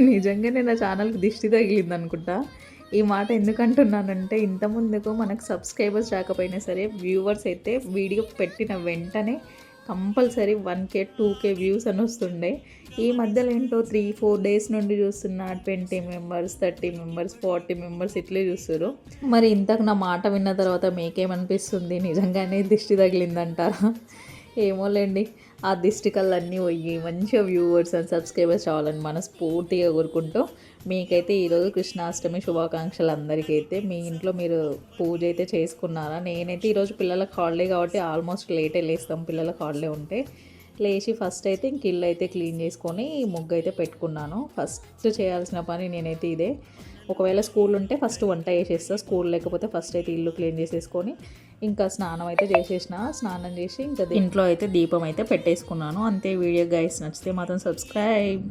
నిజంగానే నా ఛానల్‌కి దిష్టి తగిలిందనుకుంటా. ఈ మాట ఎందుకంటున్నానంటే, ఇంతకుముందుకు మనకు సబ్స్క్రైబర్స్ రాకపోయినా సరే, వ్యూవర్స్ అయితే వీడియో పెట్టిన వెంటనే కంపల్సరీ 1,000, 2,000 వ్యూస్ అని వస్తుండే. ఈ మధ్యలో ఏంటో 3, 4 డేస్ నుండి చూస్తున్నా 20 మెంబర్స్, 30 మెంబర్స్, 40 మెంబర్స్ ఇట్లే చూస్తుర్రు. మరి ఇంతకు నా మాట విన్న తర్వాత మీకేమనిపిస్తుంది? నిజంగానే దిష్టి తగిలిందంటారా? ఏమోలేండి. ఆ దిష్టి కళ్ళన్నీ పోయి మంచిగా వ్యూవర్స్ అండ్ సబ్స్క్రైబర్స్ రావాలని మనస్ఫూర్తిగా కోరుకుంటూ, మీకైతే ఈరోజు కృష్ణాష్టమి శుభాకాంక్షలు అందరికైతే. మీ ఇంట్లో మీరు పూజ అయితే చేసుకున్నారా? నేనైతే ఈరోజు పిల్లలకు హాలిడే కాబట్టి ఆల్మోస్ట్ లేటే లేస్తాం పిల్లలకు హాలిడే ఉంటే. లేచి ఫస్ట్ అయితే ఇంక ఇల్లు అయితే క్లీన్ చేసుకొని ముగ్గు అయితే పెట్టుకున్నాను. ఫస్ట్ చేయాల్సిన పని నేనైతే ఇదే. ఒకవేళ స్కూల్ ఉంటే ఫస్ట్ వంట చేసేస్తా, స్కూల్ లేకపోతే ఫస్ట్ అయితే ఇల్లు క్లీన్ చేసేసుకొని ఇంకా స్నానం అయితే చేసేసిన. స్నానం చేసి ఇంకా ఇంట్లో అయితే దీపం అయితే పెట్టేసుకున్నాను. అంతే. వీడియో గైస్ నచ్చితే మాత్రం సబ్స్క్రైబ్.